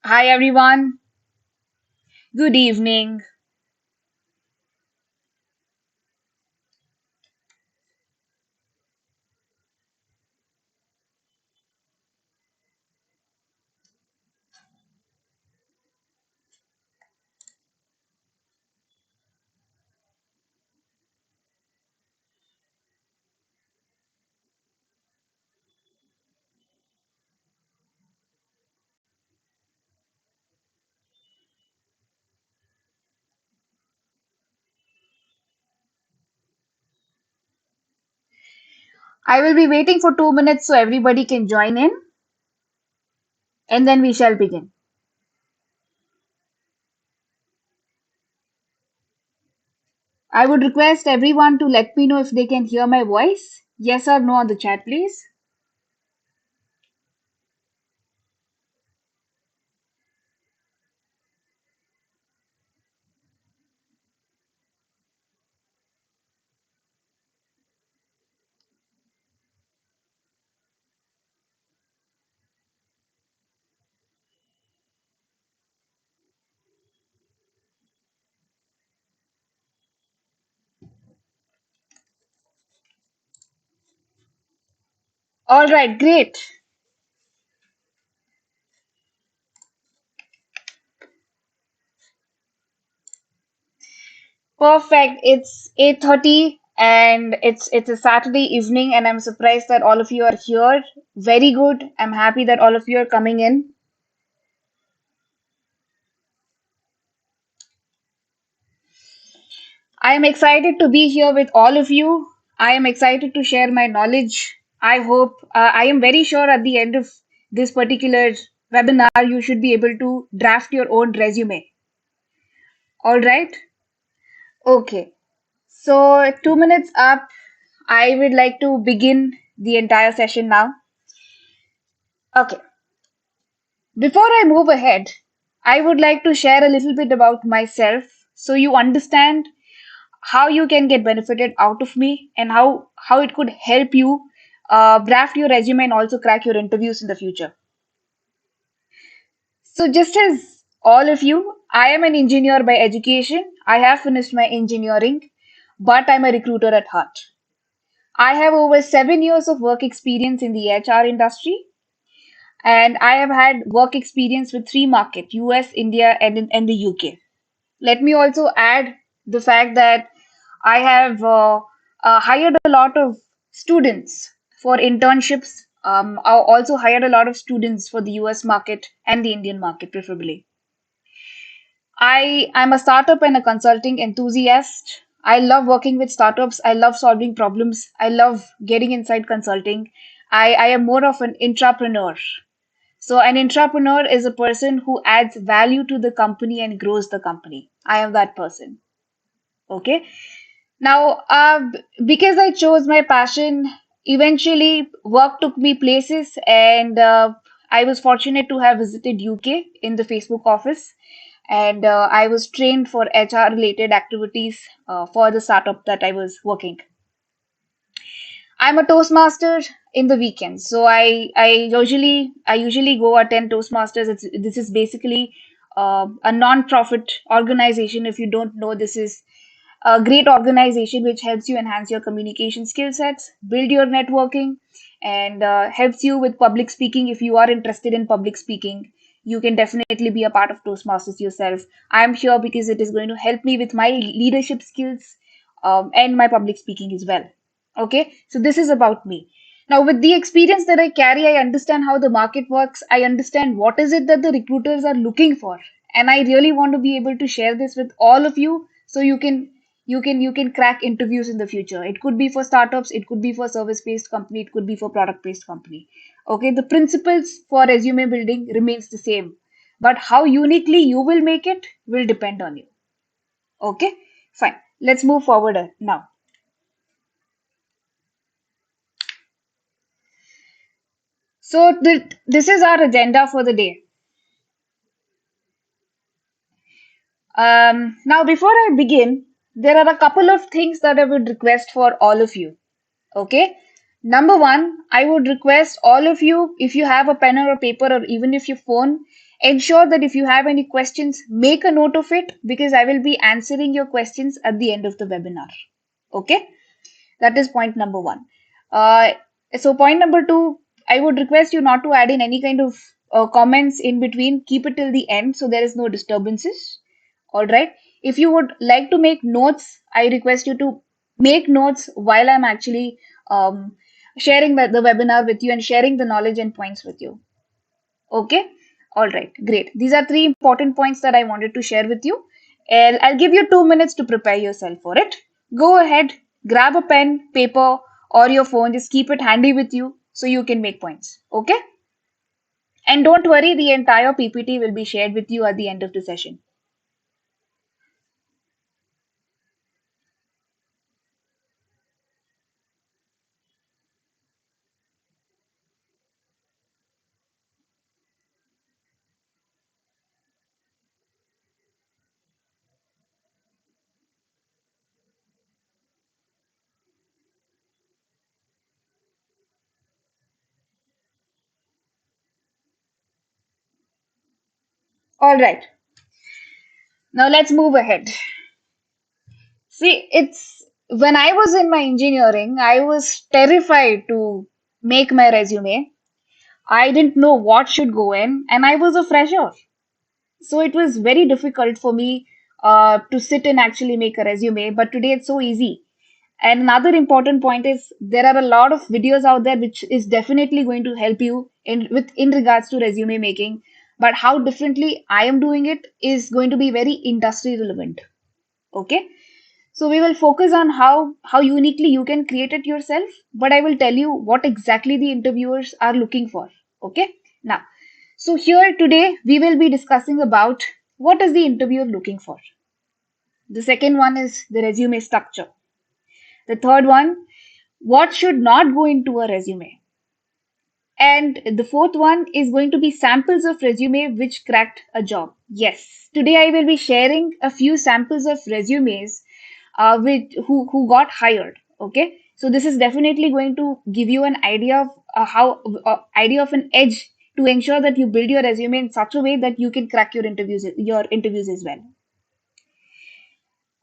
Hi everyone, good evening. I will be waiting for 2 minutes so everybody can join in and then we shall begin. I would request everyone to let me know if they can hear my voice. Yes or no on the chat, please. All right, great. Perfect. It's 8:30 and it's a Saturday evening and I'm surprised that all of you are here. Very good. I'm happy that all of you are coming in. I am excited to be here with all of you. I am excited to share my knowledge. I am very sure at the end of this particular webinar, you should be able to draft your own resume. All right? Okay. So, 2 minutes up. I would like to begin the entire session now. Okay. Before I move ahead, I would like to share a little bit about myself so you understand how you can get benefited out of me and how it could help you draft your resume and also crack your interviews in the future. So just as all of you, I am an engineer by education. I have finished my engineering, but I'm a recruiter at heart. I have over 7 years of work experience in the HR industry, and I have had work experience with three markets: US, India, and the UK. Let me also add the fact that I have hired a lot of students for internships. I also hired a lot of students for the US market and the Indian market, preferably. I'm a startup and a consulting enthusiast. I love working with startups. I love solving problems. I love getting inside consulting. I am more of an intrapreneur. So, an intrapreneur is a person who adds value to the company and grows the company. I am that person. Okay. Now, because I chose my passion, eventually work took me places, and I was fortunate to have visited UK in the Facebook office, and I was trained for HR related activities for the startup that I was working. I'm a Toastmaster in the weekends, so I usually go attend Toastmasters. This is basically a non-profit organization. If you don't know, this is a great organization which helps you enhance your communication skill sets, build your networking, and helps you with public speaking. If you are interested in public speaking, you can definitely be a part of Toastmasters yourself. I'm here because it is going to help me with my leadership skills and my public speaking as well. Okay, so this is about me. Now, with the experience that I carry, I understand how the market works. I understand what is it that the recruiters are looking for, and I really want to be able to share this with all of you so you can crack interviews in the future. It could be for startups, it could be for service based company, it could be for product based company. Okay, the principles for resume building remains the same, but how uniquely you will make it will depend on you. Okay, fine, let's move forward now. So this is our agenda for the day. Now, before I begin, there are a couple of things that I would request for all of you. Okay. Number one, I would request all of you, if you have a pen or a paper or even if your phone, Ensure that if you have any questions, make a note of it because I will be answering your questions at the end of the webinar. Okay, that is point number one. Uh, so, point number two, I would request you not to add in any kind of comments in between. Keep it till the end so there is no disturbances. All right. If you would like to make notes, I request you to make notes while I'm actually sharing the webinar with you and sharing the knowledge and points with you. Okay. All right. Great. These are three important points that I wanted to share with you. And I'll give you 2 minutes to prepare yourself for it. Go ahead, grab a pen, paper, or your phone. Just keep it handy with you so you can make points. Okay. And don't worry, the entire PPT will be shared with you at the end of the session. All right. Now let's move ahead. See, it's when I was in my engineering, I was terrified to make my resume. I didn't know what should go in, and I was a fresher. So it was very difficult for me to sit and actually make a resume. But today it's so easy. And another important point is there are a lot of videos out there which is definitely going to help you in regards to resume making. But how differently I am doing it is going to be very industry relevant. Okay. So we will focus on how uniquely you can create it yourself, but I will tell you what exactly the interviewers are looking for. Okay? Now, so here today we will be discussing about what is the interviewer looking for. The second one is the resume structure. The third one, what should not go into a resume. And the fourth one is going to be samples of resume which cracked a job. Yes, today I will be sharing a few samples of resumes who got hired. Okay, so this is definitely going to give you an idea of how idea of an edge to ensure that you build your resume in such a way that you can crack your interviews as well.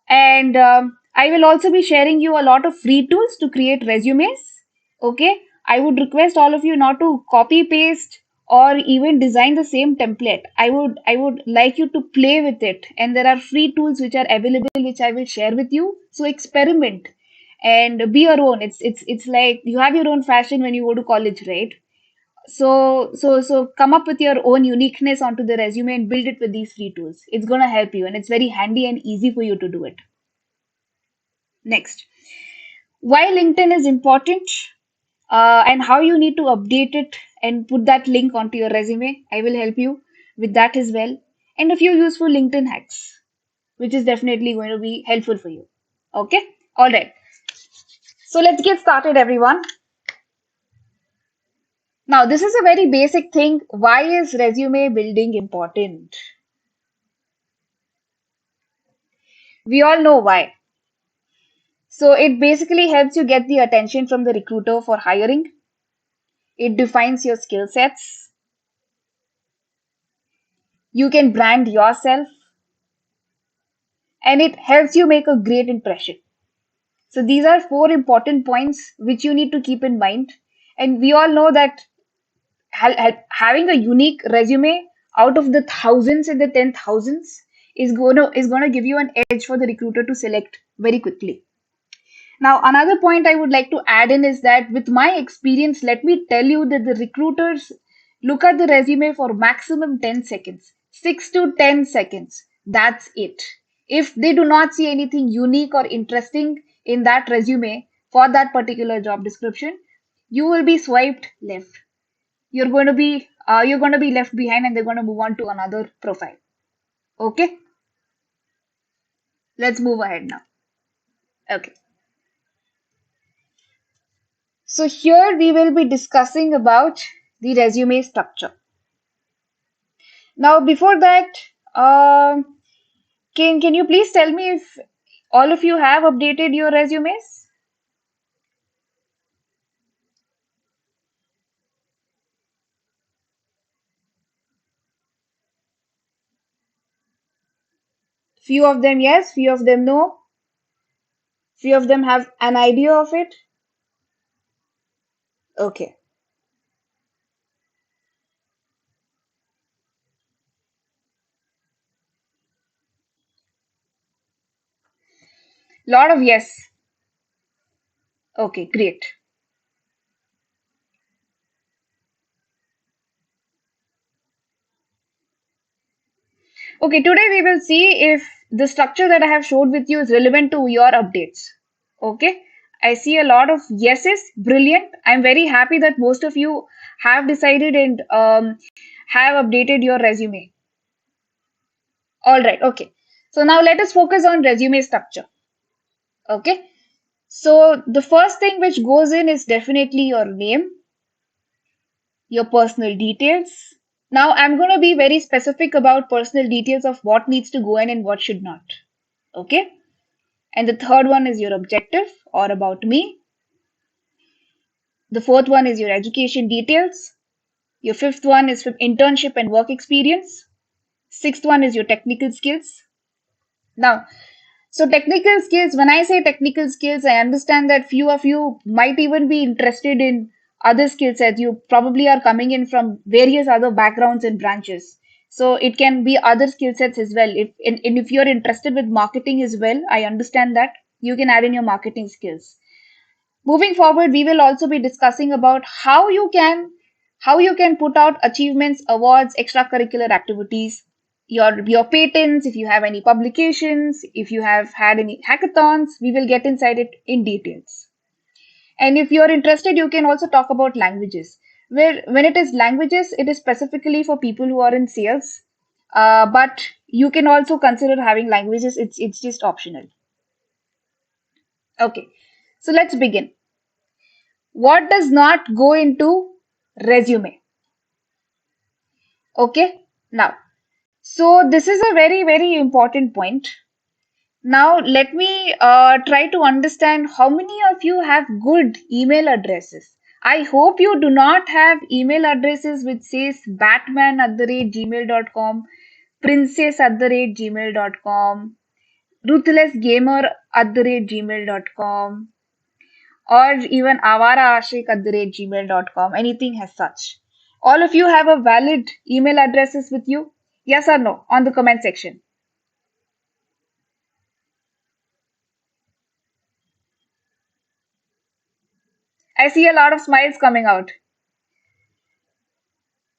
And I will also be sharing you a lot of free tools to create resumes. Okay. I would request all of you not to copy paste or even design the same template. I would like you to play with it. And there are free tools which are available which I will share with you. So experiment and be your own. It's like you have your own fashion when you go to college, right? So come up with your own uniqueness onto the resume and build it with these free tools. It's gonna help you and it's very handy and easy for you to do it. Next, why LinkedIn is important and how you need to update it and put that link onto your resume. I will help you with that as well. And a few useful LinkedIn hacks, which is definitely going to be helpful for you. Okay? All right. So let's get started, everyone. Now, this is a very basic thing. Why is resume building important? We all know why. So, it basically helps you get the attention from the recruiter for hiring. It defines your skill sets. You can brand yourself and it helps you make a great impression. So these are four important points which you need to keep in mind. And we all know that having a unique resume out of the thousands and the 10 thousands is gonna give you an edge for the recruiter to select very quickly. Now, another point I would like to add in is that with my experience, let me tell you that the recruiters look at the resume for maximum 10 seconds, 6 to 10 seconds. That's it. If they do not see anything unique or interesting in that resume for that particular job description, you will be swiped left. You're going to be left behind and they're going to move on to another profile. Okay, let's move ahead now. Okay. So here we will be discussing about the resume structure. Now, before that, can you please tell me if all of you have updated your resumes? Few of them yes, few of them no, few of them have an idea of it. Okay. Lot of yes. Okay, great. Okay, today we will see if the structure that I have showed with you is relevant to your updates. Okay, I see a lot of yeses. Brilliant. I'm very happy that most of you have decided and have updated your resume. All right, okay. So now let us focus on resume structure. Okay, so the first thing which goes in is definitely your name, your personal details. Now I'm going to be very specific about personal details of what needs to go in and what should not. Okay. And the third one is your objective or about me. The fourth one is your education details. Your fifth one is from internship and work experience. Sixth one is your technical skills. Now, so technical skills, when I say technical skills, I understand that few of you might even be interested in other skill sets. You probably are coming in from various other backgrounds and branches. So it can be other skill sets as well. And if you're interested with marketing as well, I understand that you can add in your marketing skills. Moving forward, we will also be discussing about how you can put out achievements, awards, extracurricular activities, your patents, if you have any publications, if you have had any hackathons, we will get inside it in details. And if you're interested, you can also talk about languages. Where when it is languages, it is specifically for people who are in sales. But you can also consider having languages. It's just optional. Okay. So let's begin. What does not go into resume? Okay. Now, so this is a very, very important point. Now, let me try to understand how many of you have good email addresses. I hope you do not have email addresses which says batman@gmail.com, princess@gmail.com, ruthlessgamer@gmail.com, or even avaraashik@gmail.com, anything as such. All of you have a valid email addresses with you? Yes or no on the comment section. I see a lot of smiles coming out.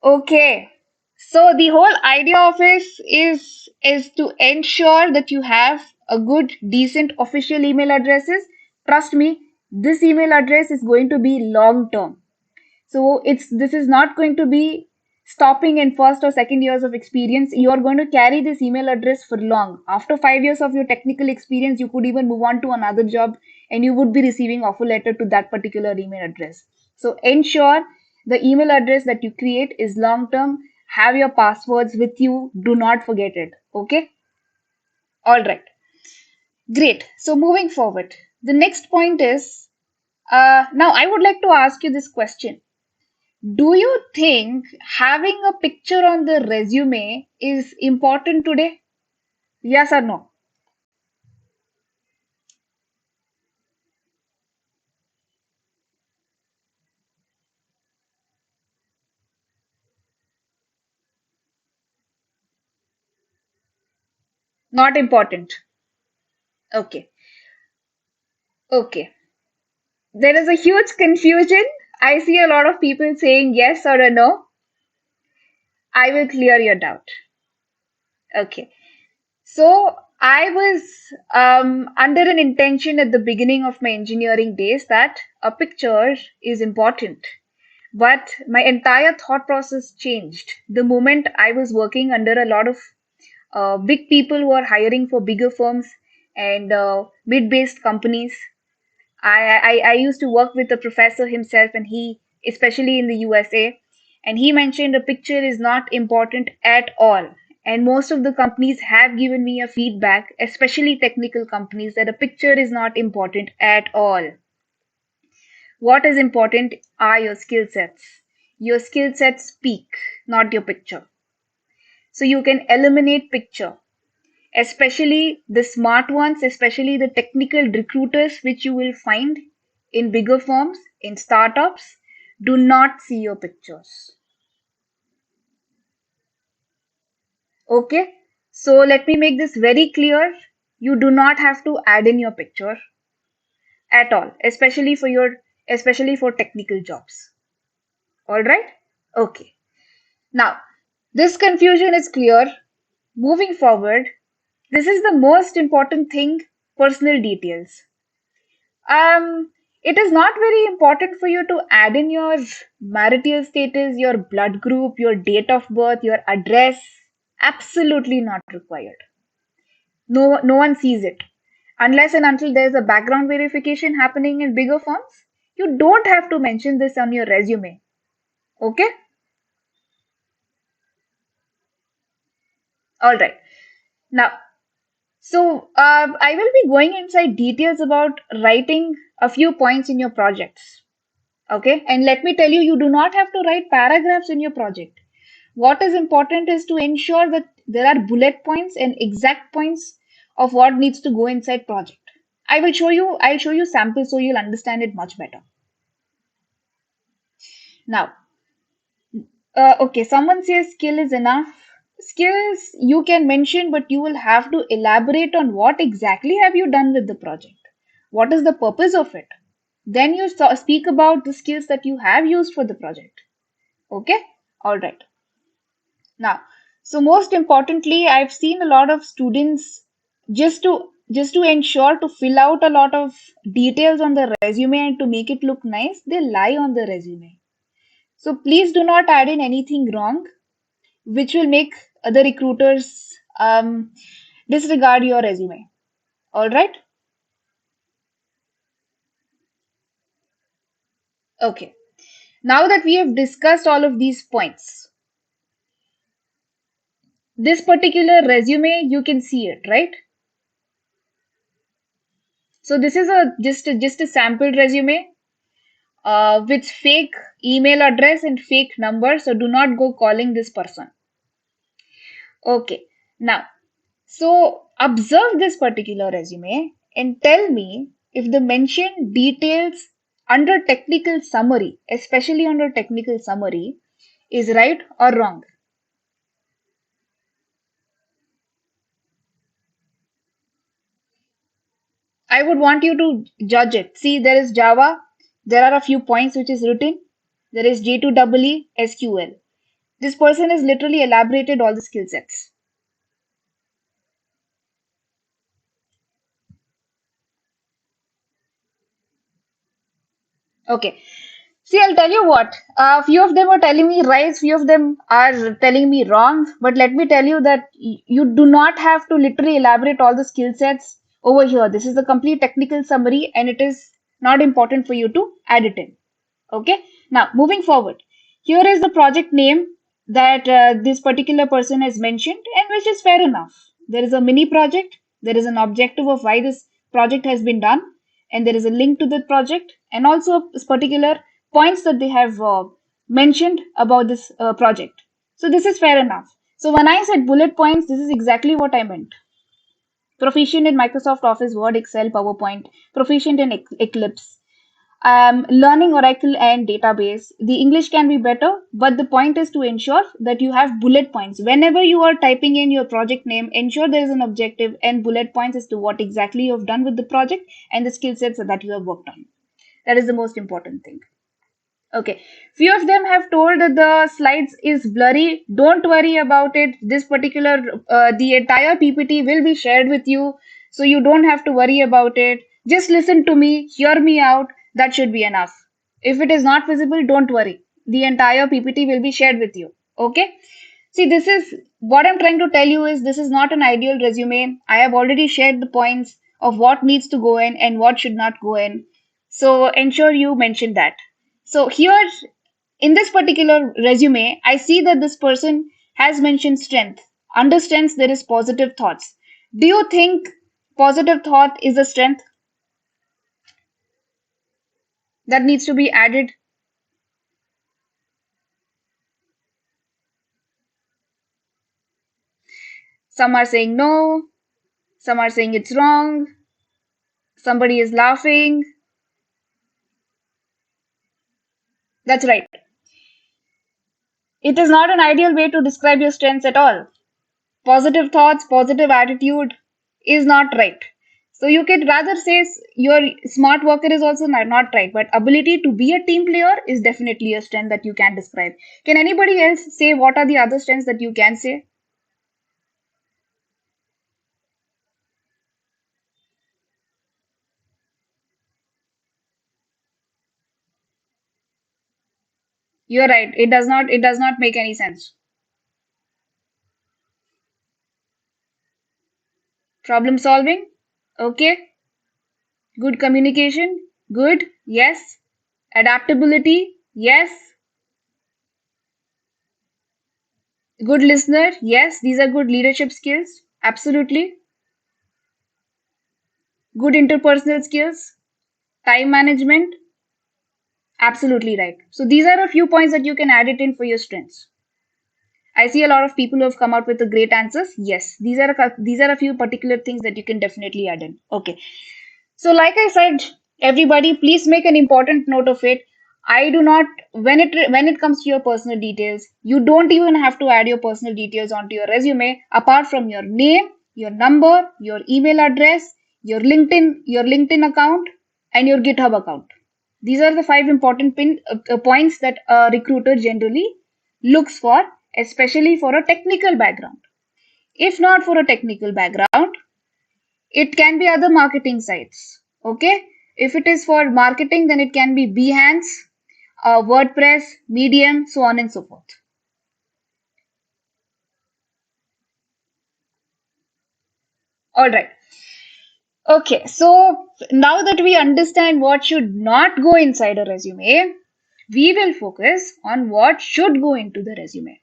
Okay. So the whole idea of this is to ensure that you have a good, decent official email addresses. Trust me, this email address is going to be long term. So it's this is not going to be stopping in first or second years of experience. You are going to carry this email address for long. After 5 years of your technical experience, you could even move on to another job and you would be receiving offer letter to that particular email address. So ensure the email address that you create is long term. Have your passwords with you. Do not forget it. Okay. All right. Great. So moving forward, the next point is now I would like to ask you this question. Do you think having a picture on the resume is important today? Yes or no? Not important. Okay. Okay. There is a huge confusion. I see a lot of people saying yes or a no. I will clear your doubt. Okay. So I was under an intention at the beginning of my engineering days that a picture is important. But my entire thought process changed the moment I was working under a lot of big people who are hiring for bigger firms and mid-based companies. I used to work with a professor himself, and he, especially in the USA, and he mentioned a picture is not important at all. And most of the companies have given me a feedback, especially technical companies, that a picture is not important at all. What is important are your skill sets. Your skill sets speak, not your picture. So you can eliminate picture. especially the smart ones, especially the technical recruiters, which you will find in bigger firms, in startups, do not see your pictures. Okay? So let me make this very clear. You do not have to add in your picture at all, especially for technical jobs. All right? Okay. Now, this confusion is clear. Moving forward, this is the most important thing, personal details. Um, it is not very important for you to add in your marital status, your blood group, your date of birth, your address. Absolutely not required. No one sees it. Unless and until there's a background verification happening in bigger firms, you don't have to mention this on your resume. Okay? All right. Now, I will be going inside details about writing a few points in your projects. Okay, and let me tell you, you do not have to write paragraphs in your project. What is important is to ensure that there are bullet points and exact points of what needs to go inside project. I'll show you samples so you'll understand it much better. Now, okay, someone says skill is enough. Skills you can mention, but you will have to elaborate on what exactly have you done with the project. What is the purpose of it? Then you speak about the skills that you have used for the project. Okay? All right. Now, so most importantly, I've seen a lot of students just to ensure to fill out a lot of details on the resume and to make it look nice, they lie on the resume. So please do not add in anything wrong, which will make other recruiters disregard your resume. All right? Okay. Now that we have discussed all of these points, this particular resume, you can see it, right? So this is just a sample resume with fake email address and fake number. So do not go calling this person. Okay. Now, so observe this particular resume and tell me if the mentioned details under technical summary, especially under technical summary, is right or wrong. I would want you to judge it. See, there is Java. There are a few points which is written. There is J2EE, SQL. This person has literally elaborated all the skill sets. Okay. See, I'll tell you what. A few of them are telling me right, few of them are telling me wrong. But let me tell you that you do not have to literally elaborate all the skill sets over here. This is a complete technical summary, and it is not important for you to add it in. Okay. Now, moving forward, here is the project name that this particular person has mentioned, and which is fair enough. There is a mini project, there is an objective of why this project has been done, and there is a link to the project, and also particular points that they have mentioned about this project. So, this is fair enough. So, when I said bullet points, this is exactly what I meant. Proficient in Microsoft Office, Word, Excel, PowerPoint, proficient in Eclipse, learning Oracle and database. The English can be better, but the point is to ensure that you have bullet points. Whenever you are typing in your project name, ensure there is an objective and bullet points as to what exactly you have done with the project and the skill sets that you have worked on. That is the most important thing. Okay, few of them have told that the slides is blurry. Don't worry about it. This particular, the entire PPT will be shared with you, so you don't have to worry about it. Just listen to me, hear me out. That should be enough. If it is not visible, don't worry. The entire PPT will be shared with you. Okay. See, this is what I'm trying to tell you is this is not an ideal resume. I have already shared the points of what needs to go in and what should not go in. So ensure you mention that. So here in this particular resume, I see that this person has mentioned strength. Under strengths, there is positive thoughts. Do you think positive thought is a strength that needs to be added? Some are saying no. Some are saying it's wrong, somebody is laughing. That's right. It is not an ideal way to describe your strengths at all. Positive thoughts, positive attitude is not right. So you can rather say your smart worker is also not right, but ability to be a team player is definitely a strength that you can describe. Can anybody else say what are the other strengths that you can say? You're right. It does not make any sense. Problem solving? Okay. Good communication? Good. Yes. Adaptability? Yes. Good listener? Yes. These are good leadership skills. Absolutely. Good interpersonal skills. Time management? Absolutely right. So these are a few points that you can add it in for your strengths. I see a lot of people who have come out with the great answers. Yes, these are a few particular things that you can definitely add in. Okay. So, like I said, everybody, please make an important note of it. I do not when it comes to your personal details, you don't even have to add your personal details onto your resume apart from your name, your number, your email address, your LinkedIn account, and your GitHub account. These are the five important points that a recruiter generally looks for, especially for a technical background. If not for a technical background, it can be other marketing sites. Okay. If it is for marketing, then it can be Behance, WordPress, Medium, so on and so forth. All right. Okay. So now that we understand what should not go inside a resume, we will focus on what should go into the resume.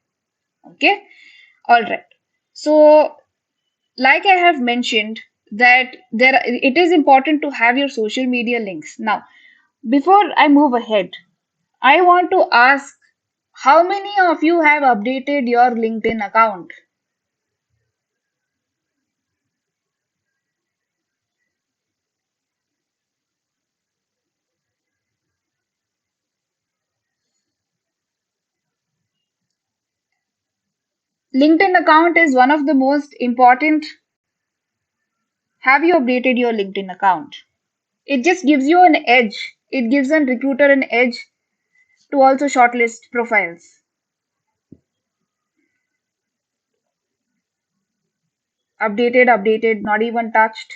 Okay. All right. So, like I have mentioned, that it is important to have your social media links. Now, before I move ahead, I want to ask how many of you have updated your LinkedIn account? LinkedIn account is one of the most important. Have you updated your LinkedIn account? It just gives you an edge. It gives a recruiter an edge to also shortlist profiles. Updated, not even touched.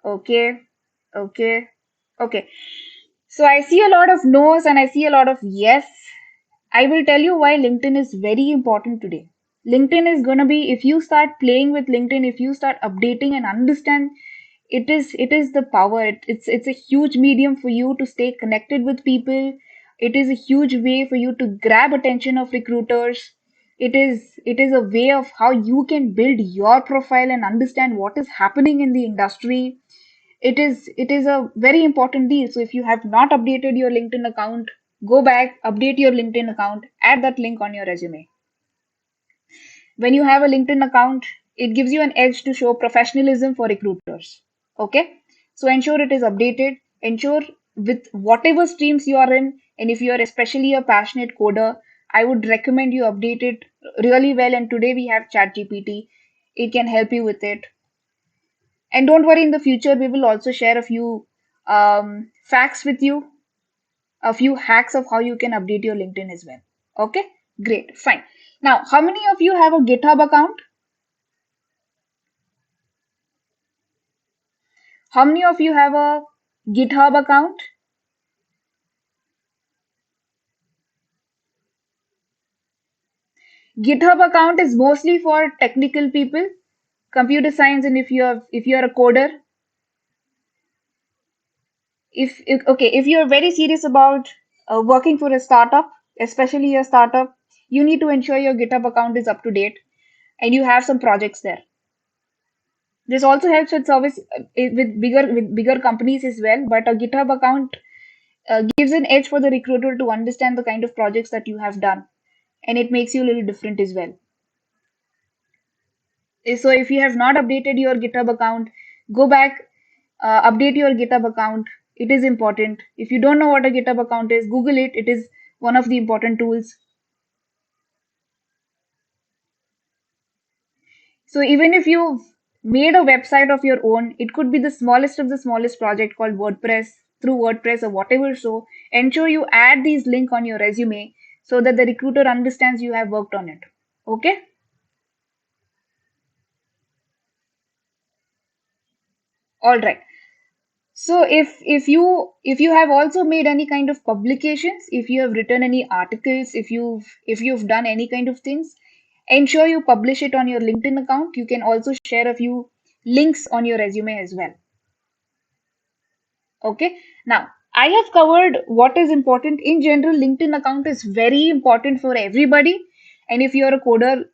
Okay, okay, okay. So I see a lot of no's and I see a lot of yes. I will tell you why LinkedIn is very important today. LinkedIn is going to be, if you start playing with LinkedIn, if you start updating and understand, it is the power. It's a huge medium for you to stay connected with people. It is a huge way for you to grab attention of recruiters. It is a way of how you can build your profile and understand what is happening in the industry. It is a very important deal. So if you have not updated your LinkedIn account, go back, update your LinkedIn account, add that link on your resume. When you have a LinkedIn account, it gives you an edge to show professionalism for recruiters. Okay? So ensure it is updated, ensure with whatever streams you are in, and if you are especially a passionate coder, I would recommend you update it really well. And today we have ChatGPT, it can help you with it. And don't worry, in the future, we will also share a few facts with you, a few hacks of how you can update your LinkedIn as well. Okay, great, fine. Now, how many of you have a GitHub account? How many of you have a GitHub account? GitHub account is mostly for technical people, computer science, and if you're a coder, if okay, if you're very serious about working for a startup, especially a startup, you need to ensure your GitHub account is up to date and you have some projects there. This also helps with service with bigger companies as well. But a GitHub account gives an edge for the recruiter to understand the kind of projects that you have done, and it makes you a little different as well. So if you have not updated your GitHub account, go back, update your GitHub account. It is important. If you don't know what a GitHub account is, Google it. It is one of the important tools. So even if you've made a website of your own, it could be the smallest of the smallest project called WordPress, through WordPress or whatever. So ensure you add these link on your resume so that the recruiter understands you have worked on it. Okay? All right. So if you have also made any kind of publications, if you have written any articles, if you've done any kind of things, ensure you publish it on your LinkedIn account. You can also share a few links on your resume as well. Okay. Now, I have covered what is important. In general, LinkedIn account is very important for everybody. And if you're a coder,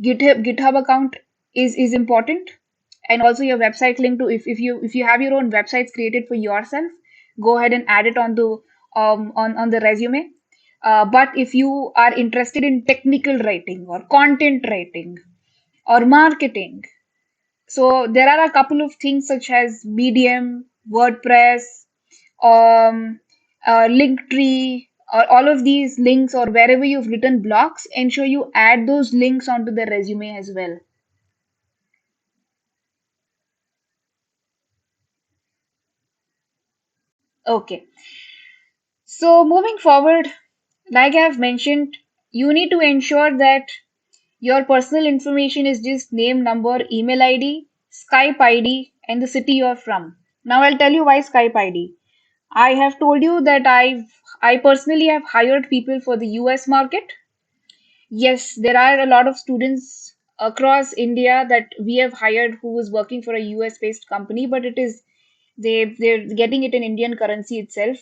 GitHub account is important. And also your website link to if you have your own websites created for yourself, go ahead and add it on the resume. But if you are interested in technical writing or content writing or marketing, so there are a couple of things such as Medium, WordPress, Linktree, or all of these links, or wherever you've written blogs, ensure you add those links onto the resume as well. Okay. So moving forward, like I have mentioned, you need to ensure that your personal information is just name, number, email ID, Skype ID, and the city you're from. Now I'll tell you why Skype ID. I have told you that I personally have hired people for the US market. Yes, there are a lot of students across India that we have hired who is working for a US based company, but it is they're getting it in Indian currency itself.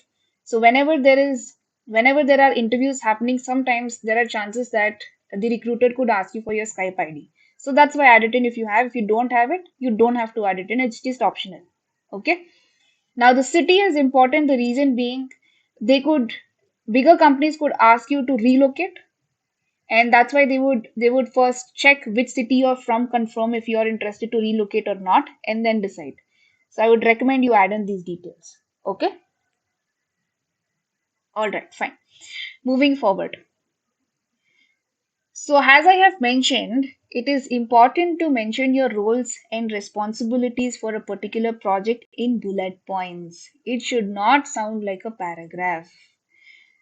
So whenever there are interviews happening, sometimes there are chances that the recruiter could ask you for your Skype ID. So that's why add it in if you have. If you don't have it, you don't have to add it in. It's just optional. Okay. Now, the city is important. The reason being, they could, bigger companies could ask you to relocate, and that's why they would first check which city you're from, confirm if you're interested to relocate or not, and then decide. So I would recommend you add in these details. Okay, all right, fine. Moving forward. So as I have mentioned, it is important to mention your roles and responsibilities for a particular project in bullet points. It should not sound like a paragraph.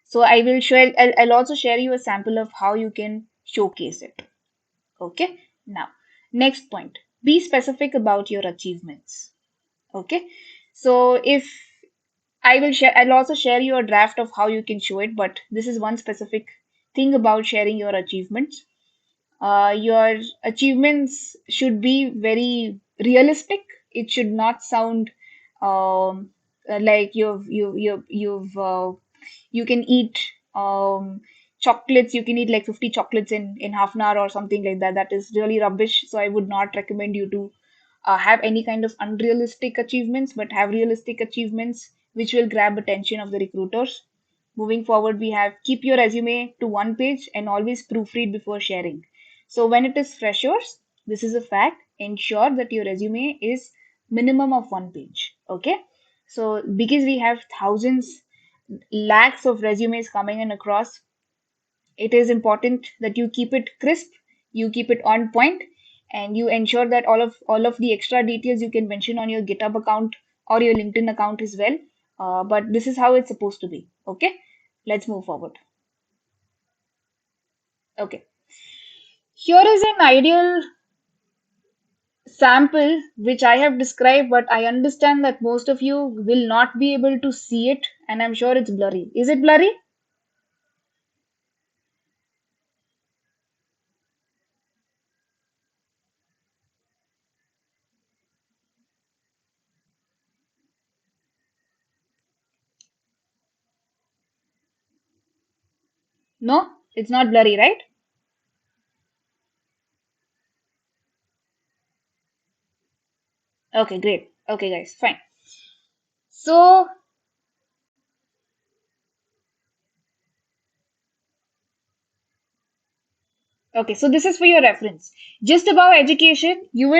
So I'll also share you a sample of how you can showcase it. Okay. Now, next point, be specific about your achievements. Okay. So if I'll also share you a draft of how you can show it, but this is one specific thing about sharing your achievements. Your achievements should be very realistic. It should not sound um, like you can eat chocolates. You can eat like 50 chocolates in half an hour or something like that. That is really rubbish. So I would not recommend you to have any kind of unrealistic achievements, but have realistic achievements which will grab attention of the recruiters. Moving forward, we have keep your resume to one page and always proofread before sharing. So when it is freshers, this is a fact. Ensure that your resume is minimum of one page. Okay. So because we have thousands, lakhs of resumes coming in across, it is important that you keep it crisp, you keep it on point, and you ensure that all of the extra details you can mention on your GitHub account or your LinkedIn account as well. But this is how it's supposed to be. Okay. Let's move forward. Okay. Here is an ideal sample which I have described, but I understand that most of you will not be able to see it, and I'm sure it's blurry. Is it blurry? No, it's not blurry, right? Okay, great. Okay, guys, fine. So, Okay, so this is for your reference. Just above education, you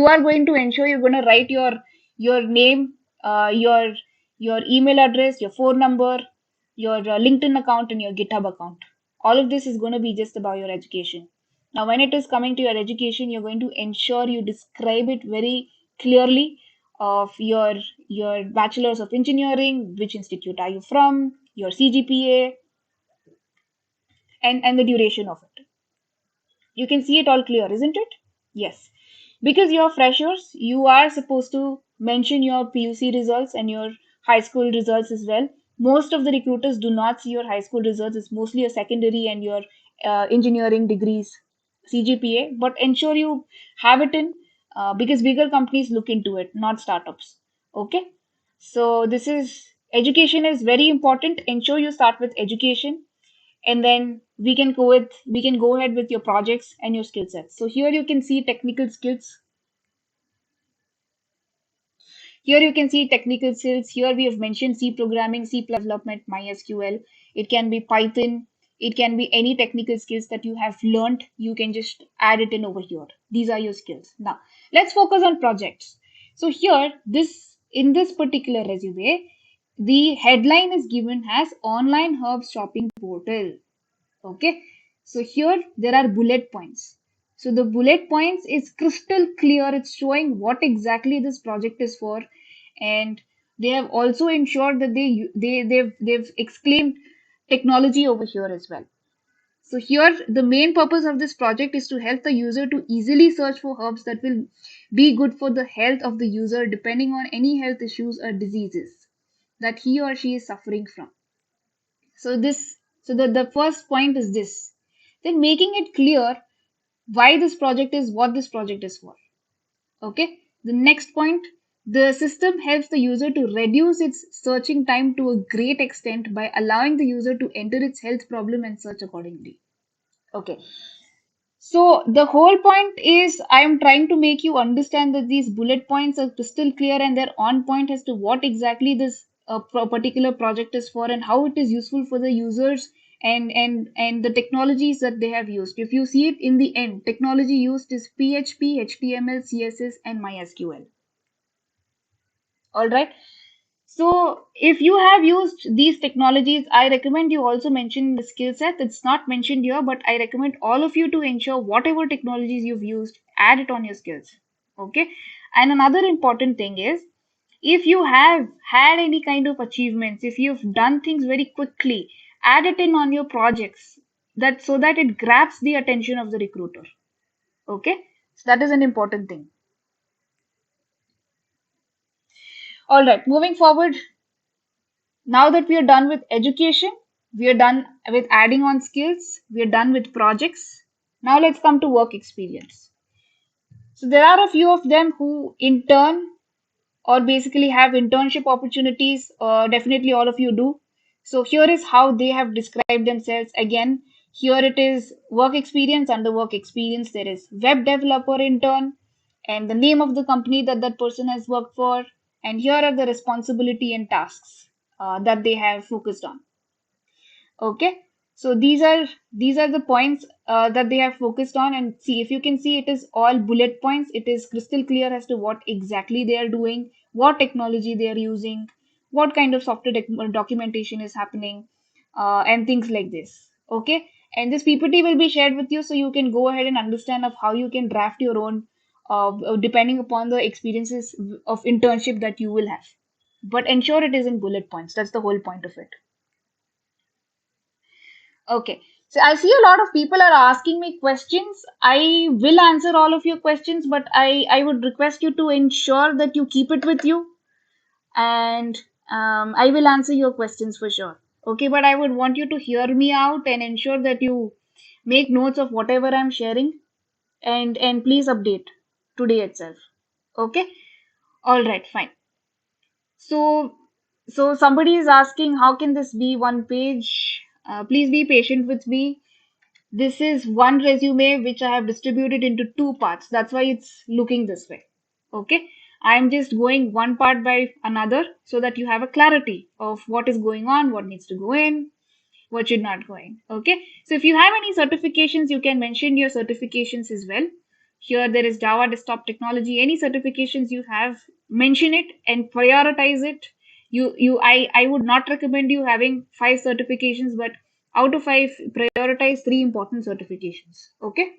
are going to ensure you're going to write your name, your email address, your phone number, your LinkedIn account, and your GitHub account. All of this is going to be just about your education. Now, when it is coming to your education, you're going to ensure you describe it very clearly of your bachelor's of engineering, which institute are you from, your CGPA, and the duration of it. You can see it all clear, isn't it? Yes. Because you're freshers, you are supposed to mention your PUC results and your high school results as well. Most of the recruiters do not see your high school results. It's mostly your secondary and your engineering degrees, CGPA. But ensure you have it in because bigger companies look into it, not startups. Okay. So this is education is very important. Ensure you start with education, and then we can go ahead with your projects and your skill sets. So here you can see technical skills. Here you can see technical skills. Here we have mentioned C programming, C development, MySQL. It can be Python. It can be any technical skills that you have learned. You can just add it in over here. These are your skills. Now let's focus on projects. So here, this in this particular resume, the headline is given as online herb shopping portal. Okay, so here there are bullet points. So the bullet points is crystal clear. It's showing what exactly this project is for, and they have also ensured that they've exclaimed technology over here as well. So here the main purpose of this project is to help the user to easily search for herbs that will be good for the health of the user depending on any health issues or diseases that he or she is suffering from. So this, so the first point is this. Then making it clear why this project is what this project is for. Okay. The next point, the system helps the user to reduce its searching time to a great extent by allowing the user to enter its health problem and search accordingly. Okay. So the whole point is I am trying to make you understand that these bullet points are crystal clear and they're on point as to what exactly this particular project is for and how it is useful for the users and the technologies that they have used. If you see it in the end, technology used is PHP, HTML, CSS, and MySQL. All right. So if you have used these technologies, I recommend you also mention the skill set. It's not mentioned here, but I recommend all of you to ensure whatever technologies you've used, add it on your skills. Okay. And another important thing is if you have had any kind of achievements, if you've done things very quickly, add it in on your projects that so that it grabs the attention of the recruiter. Okay. So that is an important thing. All right. Moving forward, now that we are done with education, we are done with adding on skills, we are done with projects. Now let's come to work experience. So there are a few of them who intern or basically have internship opportunities. Definitely all of you do. So here is how they have described themselves. Again, here it is work experience. Under work experience, there is web developer intern and the name of the company that that person has worked for. And here are the responsibility and tasks that they have focused on. Okay, so these are the points that they have focused on, and see if you can see it is all bullet points. It is crystal clear as to what exactly they are doing, what technology they are using, what kind of software documentation is happening, and things like this. Okay, and this PPT will be shared with you so you can go ahead and understand of how you can draft your own depending upon the experiences of internship that you will have. But ensure it is in bullet points. That's the whole point of it. Okay. So I see a lot of people are asking me questions. I will answer all of your questions, but I would request you to ensure that you keep it with you and I will answer your questions for sure. Okay, but I would want you to hear me out and ensure that you make notes of whatever I'm sharing and please update today itself. Okay? All right, fine. So so somebody is asking how can this be one page? Please be patient with me. This is one resume which I have distributed into two parts. That's why it's looking this way. Okay. I'm just going one part by another so that you have a clarity of what is going on, what needs to go in, what should not go in. Okay. So if you have any certifications, you can mention your certifications as well. Here there is Java desktop technology. Any certifications you have, mention it and prioritize it. I would not recommend you having five certifications, but out of five, prioritize three important certifications. Okay.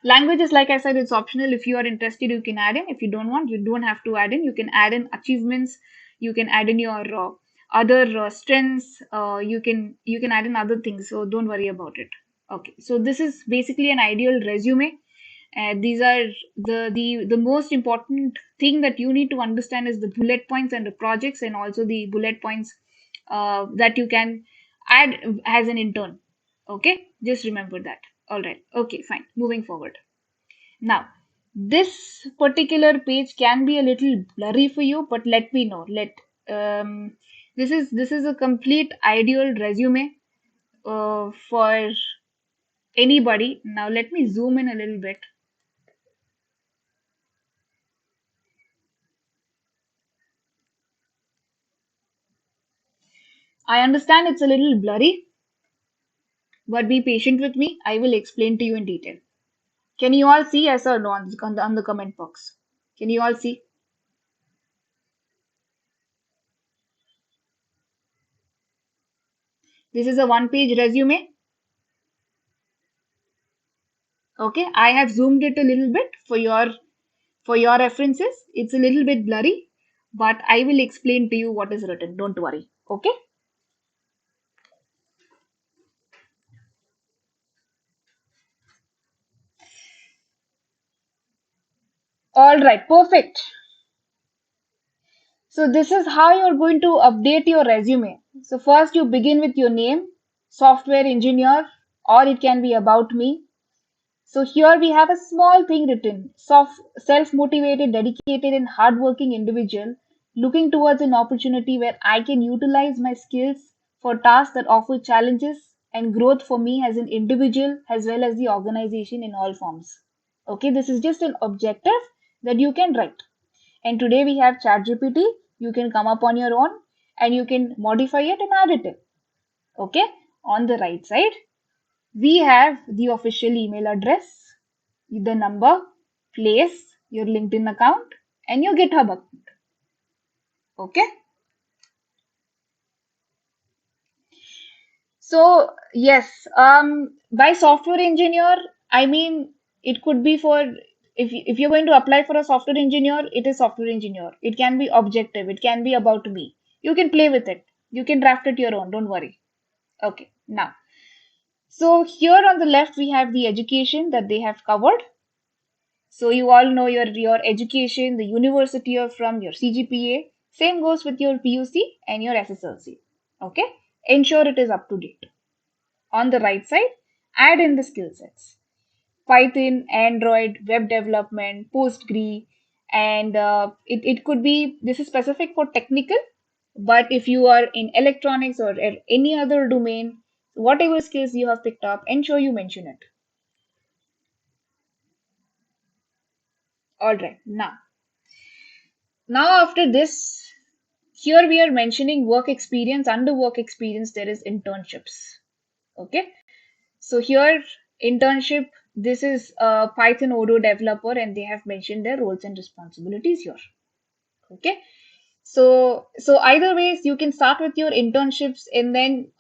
Languages, like I said, it's optional. If you are interested, you can add in. If you don't want, you don't have to add in. You can add in achievements. You can add in your other strengths. You can add in other things. So don't worry about it. Okay. So this is basically an ideal resume. These are the most important thing that you need to understand is the bullet points and the projects, and also the bullet points that you can add as an intern. Okay, just remember that. All right. Okay, fine. Moving forward. Now, this particular page can be a little blurry for you, but let me know. Um, this is a complete ideal resume for anybody. Now, let me zoom in a little bit. I understand it's a little blurry, but be patient with me. I will explain to you in detail. Can you all see, yes or no, on the comment box? Can you all see? This is a one-page resume. Okay, I have zoomed it a little bit for your references. It's a little bit blurry, but I will explain to you what is written. Don't worry. Okay. All right. Perfect. So this is how you're going to update your resume. So first you begin with your name, software engineer, or it can be about me. So here we have a small thing written, self-motivated, dedicated and hardworking individual looking towards an opportunity where I can utilize my skills for tasks that offer challenges and growth for me as an individual as well as the organization in all forms. Okay, this is just an objective that you can write. And today we have ChatGPT. You can come up on your own and you can modify it and add it in. Okay, on the right side, we have the official email address, the number, place, your LinkedIn account, and your GitHub account. Okay. So yes, by software engineer, I mean it could be for if you're going to apply for a software engineer, it is software engineer. It can be objective. It can be about me. You can play with it. You can draft it your own. Don't worry. Okay. Now, so here on the left we have the education that they have covered. So you all know your education, the university you're from, your CGPA. Same goes with your PUC and your SSLC. Okay. Ensure it is up to date. On the right side, add in the skill sets. Python, Android, web development, Postgre, and it could be, this is specific for technical, but if you are in electronics or any other domain, whatever skills you have picked up, ensure you mention it. All right, now after this, here we are mentioning work experience. Under work experience, there is internships. Okay, so here internship. This is a Python Odoo developer, and they have mentioned their roles and responsibilities here. Okay, so either ways, you can start with your internships and then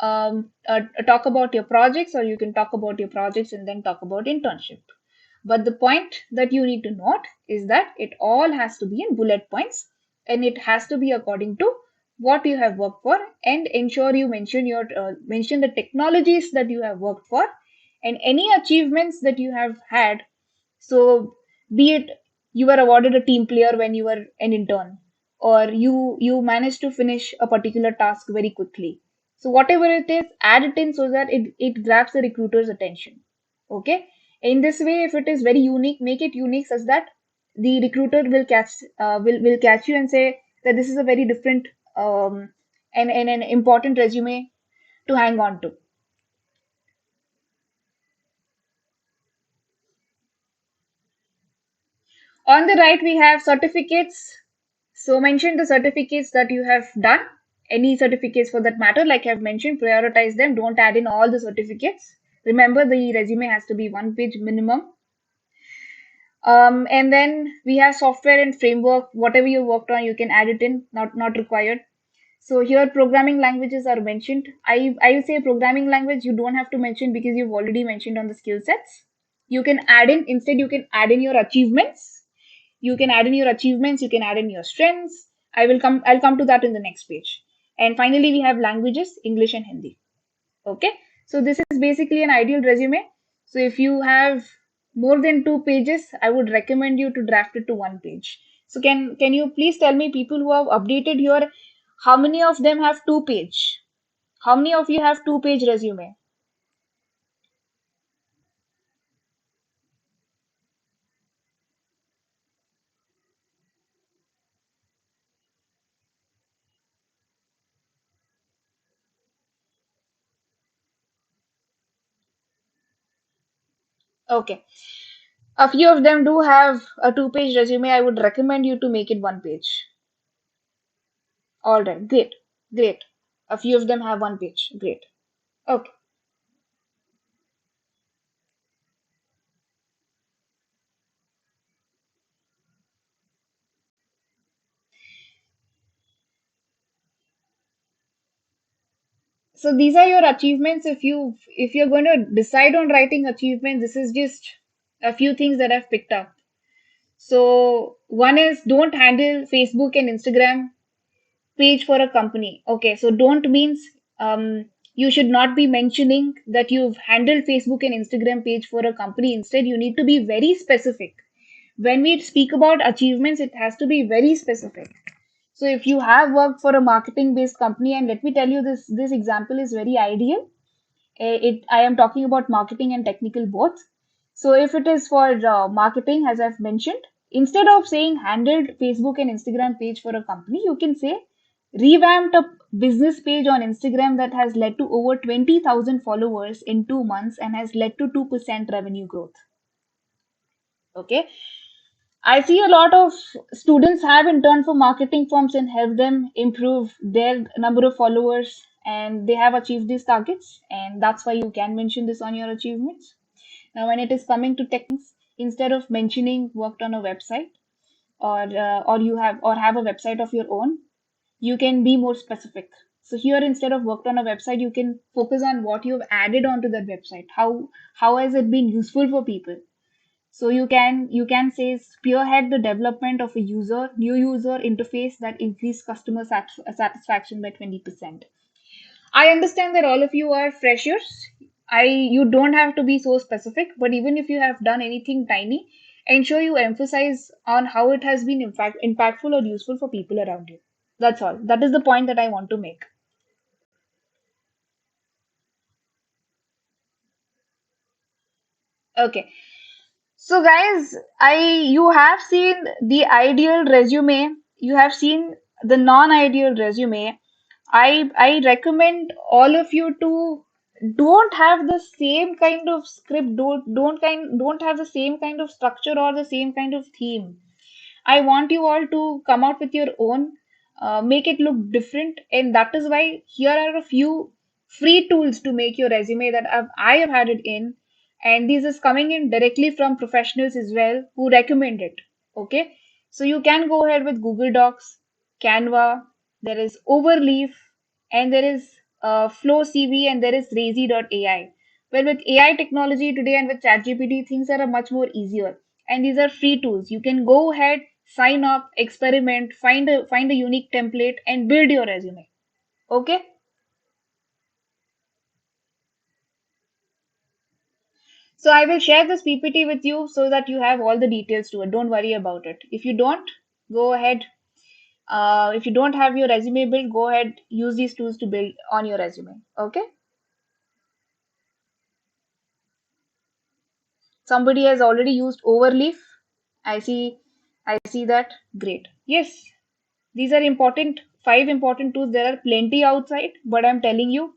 talk about your projects, or you can talk about your projects and then talk about internship. But the point that you need to note is that it all has to be in bullet points, and it has to be according to what you have worked for, and ensure you mention the technologies that you have worked for and any achievements that you have had. So be it you were awarded a team player when you were an intern, or you managed to finish a particular task very quickly. So whatever it is, add it in so that it grabs the recruiter's attention. Okay. In this way, if it is very unique, make it unique such that the recruiter will catch you and say that this is a very different and an important resume to hang on to. On the right, we have certificates. So mention the certificates that you have done. any certificates for that matter. Like I've mentioned, prioritize them. Don't add in all the certificates. Remember, the resume has to be one page minimum. And then we have software and framework. Whatever you worked on, you can add it in. Not required. So here programming languages are mentioned. I will say programming language you don't have to mention because you've already mentioned on the skill sets. You can add in, instead you can add in your achievements. You can add in your achievements, you can add in your strengths. I'll come to that in the next page. And finally we have languages, English and Hindi. Okay, so this is basically an ideal resume. So if you have more than 2 pages, I would recommend you to draft it to 1 page. So can you please tell me, people who have updated here, how many of them have 2 page? How many of you have 2 page resume? Okay, a few of them do have a 2 page resume. I would recommend you to make it 1 page. All right, great, great. A few of them have 1 page. Great. Okay. So these are your achievements. If you're going to decide on writing achievements, this is just a few things that I've picked up. So one is, don't handle Facebook and Instagram page for a company. Okay, so don't means you should not be mentioning that you've handled Facebook and Instagram page for a company. Instead, you need to be very specific. When we speak about achievements, it has to be very specific. So if you have worked for a marketing based company, and let me tell you, this example is very ideal. I am talking about marketing and technical both. So if it is for marketing, as I've mentioned, instead of saying handled Facebook and Instagram page for a company, you can say revamped a business page on Instagram that has led to over 20,000 followers in 2 months and has led to 2% revenue growth. Okay, I see a lot of students have interned for marketing firms and help them improve their number of followers, and they have achieved these targets, and that's why you can mention this on your achievements. Now, when it is coming to techniques, instead of mentioning worked on a website, or you have a website of your own, you can be more specific. So here, instead of worked on a website, you can focus on what you've added onto that website. How has it been useful for people? So you can say spearhead the development of a new user interface that increase customer satisfaction by 20%. I understand that all of you are freshers. You don't have to be so specific, but even if you have done anything tiny, ensure you emphasize on how it has been in fact impactful or useful for people around you. That's all. That is the point that I want to make. Okay. So guys, I you have seen the ideal resume, you have seen the non-ideal resume. I recommend all of you to don't have the same kind of script, don't have the same kind of structure or the same kind of theme. I want you all to come out with your own, make it look different, and that is why here are a few free tools to make your resume that I have had it in, and this is coming in directly from professionals as well who recommend it. Okay, so you can go ahead with Google Docs, Canva, there is Overleaf, and there is Flow CV, and there is Razy.ai. Well, with AI technology today and with ChatGPT, things are much more easier, and these are free tools. You can go ahead, sign up, experiment, find a unique template, and build your resume. Okay, so I will share this PPT with you so that you have all the details to it. Don't worry about it. If you don't, go ahead. If you don't have your resume built, go ahead, use these tools to build on your resume. Okay, somebody has already used Overleaf. I see i see that. Great. Yes, these are important, 5 important tools. There are plenty outside, but I'm telling you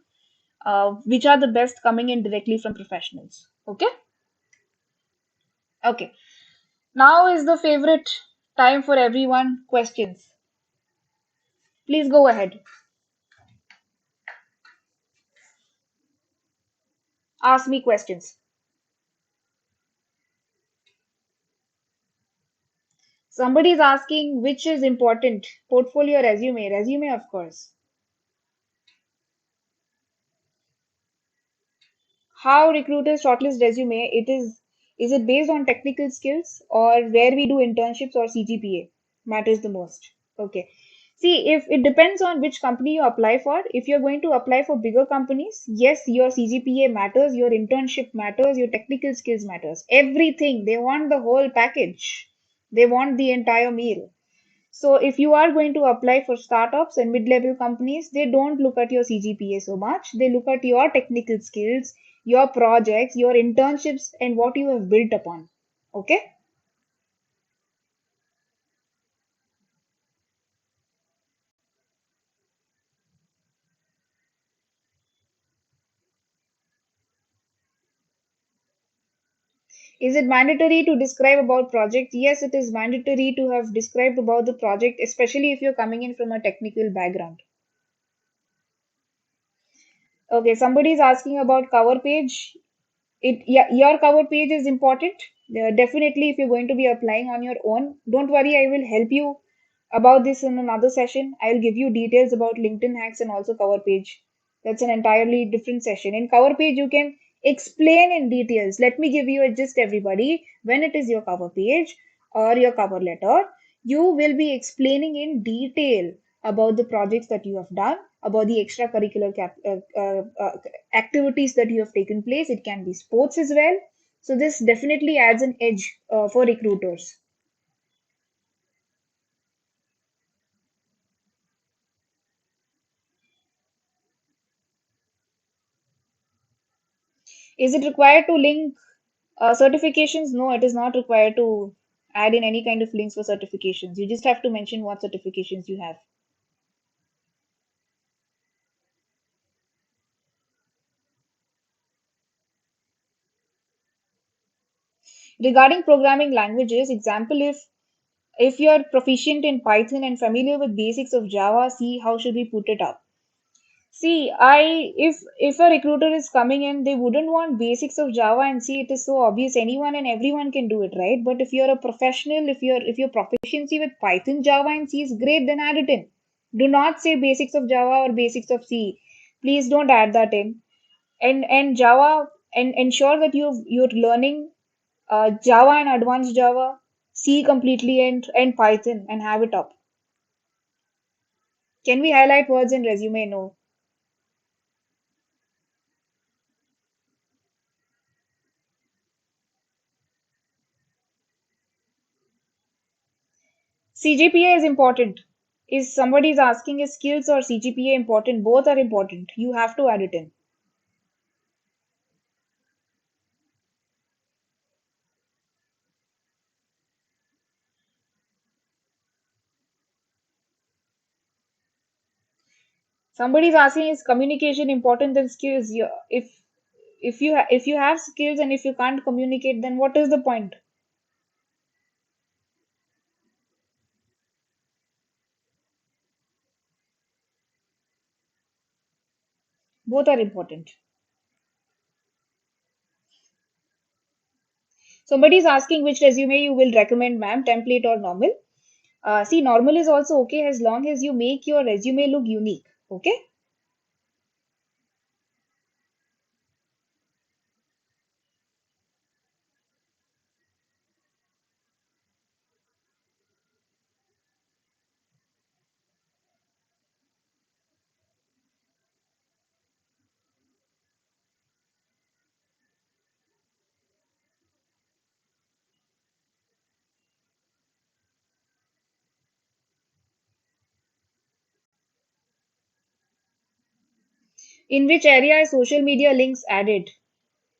which are the best coming in directly from professionals. Okay. Okay, now is the favorite time for everyone. Questions, please go ahead. Ask me questions. Somebody is asking which is important, portfolio or resume. Resume, of course. How recruiters shortlist resume? Is it based on technical skills or where we do internships or CGPA matters the most? Okay. See, if it depends on which company you apply for. If you're going to apply for bigger companies, yes, your CGPA matters, your internship matters, your technical skills matters. Everything. They want the whole package. They want the entire meal. So if you are going to apply for startups and mid-level companies, they don't look at your CGPA so much. They look at your technical skills, your projects, your internships, and what you have built upon. Okay? Is it mandatory to describe about project? Yes, it is mandatory to have described about the project, especially if you're coming in from a technical background. Okay, somebody is asking about cover page. It Yeah, your cover page is important. Definitely, if you're going to be applying on your own, don't worry, I will help you about this in another session. I'll give you details about LinkedIn hacks and also cover page. That's an entirely different session. In cover page, you can explain in details. Let me give you a gist, everybody. When it is your cover page or your cover letter, you will be explaining in detail about the projects that you have done, about the extracurricular activities that you have taken place. It can be sports as well. So this definitely adds an edge for recruiters. Is it required to link certifications? No, it is not required to add in any kind of links for certifications. You just have to mention what certifications you have. Regarding programming languages, example, if you're proficient in Python and familiar with basics of Java, see how should we put it up. See, if a recruiter is coming in, they wouldn't want basics of Java and see it is so obvious anyone and everyone can do it, right? But if you're a professional, if your proficiency with Python, Java, and C is great, then add it in. Do not say basics of Java or basics of C. Please don't add that in. And Java, and ensure that you're learning Java and advanced Java, C completely, and Python, and have it up. Can we highlight words in resume? No. CGPA is important. Is somebody is asking is skills or CGPA important? Both are important. You have to add it in. Somebody is asking is communication important than skills? If you have skills and if you can't communicate, then what is the point? Both are important. Somebody is asking which resume you will recommend, ma'am, template or normal. See, normal is also okay as long as you make your resume look unique. Okay. In which area is social media links added?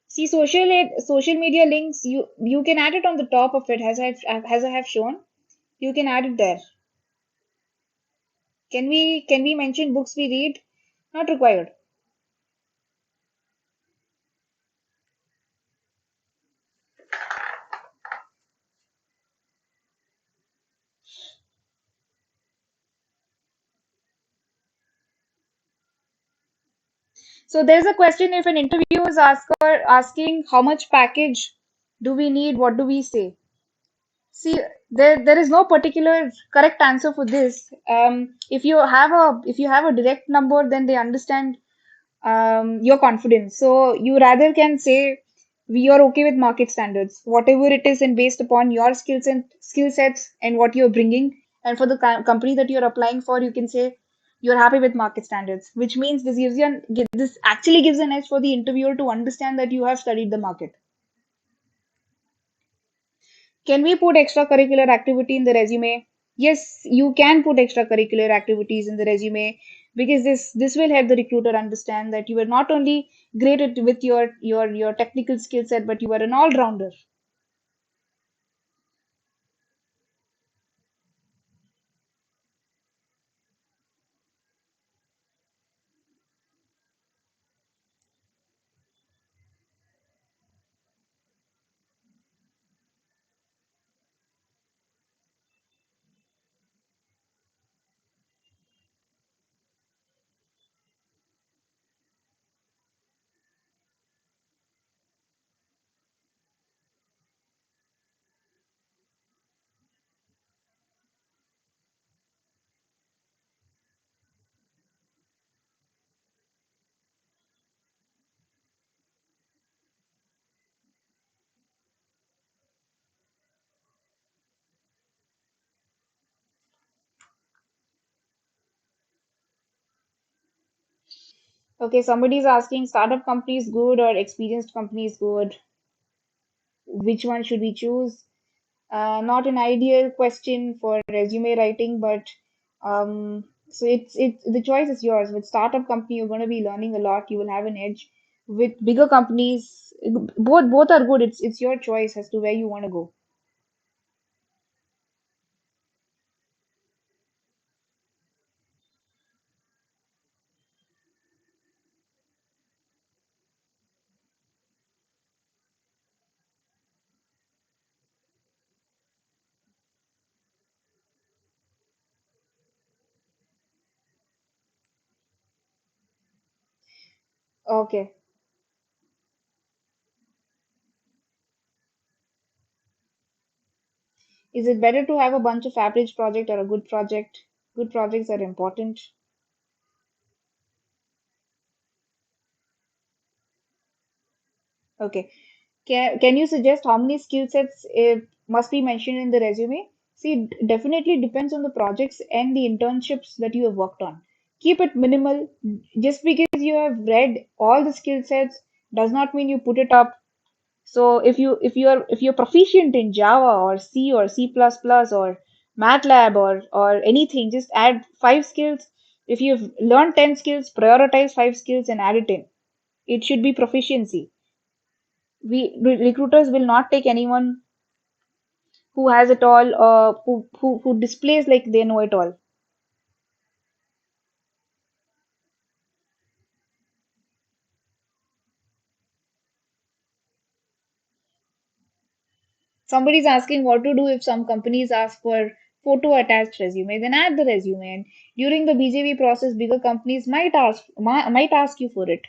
See, social media links, you can add it on the top of it as I have shown. You can add it there. Can we mention books we read? Not required. So there's a question, if an interviewer is asking how much package do we need, what do we say? See, there is no particular correct answer for this. If you have a direct number, then they understand your confidence. So you rather can say we are okay with market standards, whatever it is, and based upon your skills and skill sets and what you're bringing. And for the company that you're applying for, you can say you're happy with market standards, which means this actually gives an edge for the interviewer to understand that you have studied the market. Can we put extracurricular activity in the resume? Yes, you can put extracurricular activities in the resume because this will help the recruiter understand that you are not only great with your technical skill set, but you are an all-rounder. Okay, somebody is asking startup company is good or experienced company is good. Which one should we choose? Not an ideal question for resume writing, but it's the choice is yours. With startup company, you're going to be learning a lot. You will have an edge. With bigger companies, both are good. It's your choice as to where you want to go. Okay. Is it better to have a bunch of average project or a good project? Good projects are important. Okay. Can you suggest how many skill sets must be mentioned in the resume? See, it definitely depends on the projects and the internships that you have worked on. Keep it minimal. Just because you have read all the skill sets does not mean you put it up. So if you're proficient in Java or C or C++ or MATLAB or anything, just add 5 skills. If you've learned 10 skills, prioritize 5 skills and add it in. It should be proficiency. Recruiters will not take anyone who has it all, who displays like they know it all. Somebody's asking what to do if some companies ask for photo attached resume, then add the resume. And during the BJV process, bigger companies might ask you for it.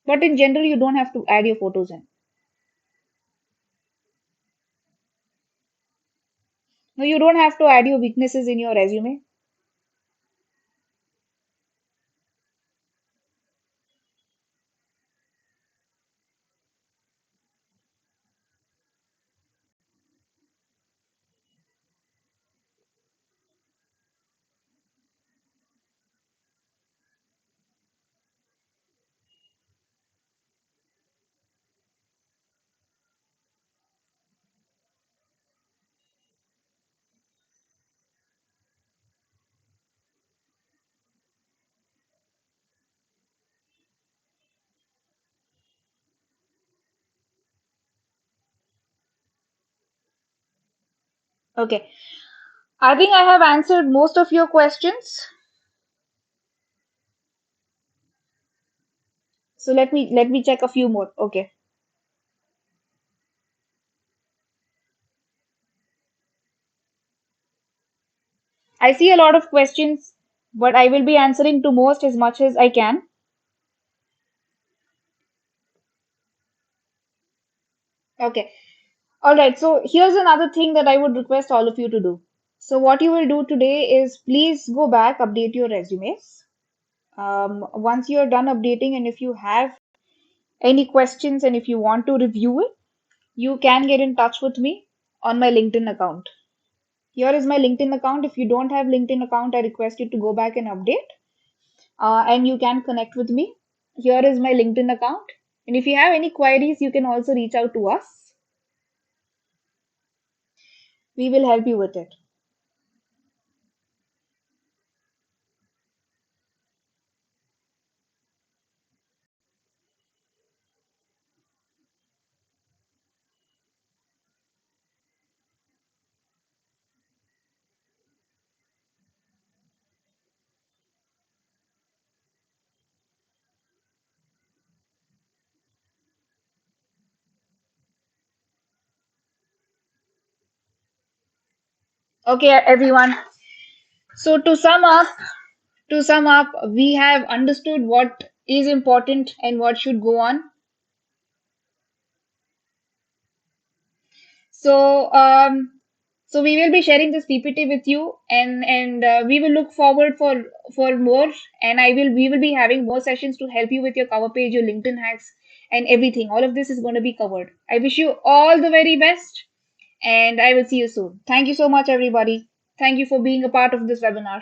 But in general, you don't have to add your photos in. No, you don't have to add your weaknesses in your resume. Okay. I think I have answered most of your questions. So let me check a few more. Okay. I see a lot of questions. but I will be answering to most as much as I can. Okay. All right. So here's another thing that I would request all of you to do. So what you will do today is please go back, update your resumes. Once you're done updating, and if you have any questions and if you want to review it, you can get in touch with me on my LinkedIn account. Here is my LinkedIn account. If you don't have LinkedIn account, I request you to go back and update, and you can connect with me. Here is my LinkedIn account. And if you have any queries, you can also reach out to us. We will help you with it. Okay, everyone. So to sum up, we have understood what is important and what should go on. So, so we will be sharing this PPT with you, and we will look forward for more. And we will be having more sessions to help you with your cover page, your LinkedIn hacks, and everything. All of this is going to be covered. I wish you all the very best, and I will see you soon. Thank you so much, everybody. Thank you for being a part of this webinar.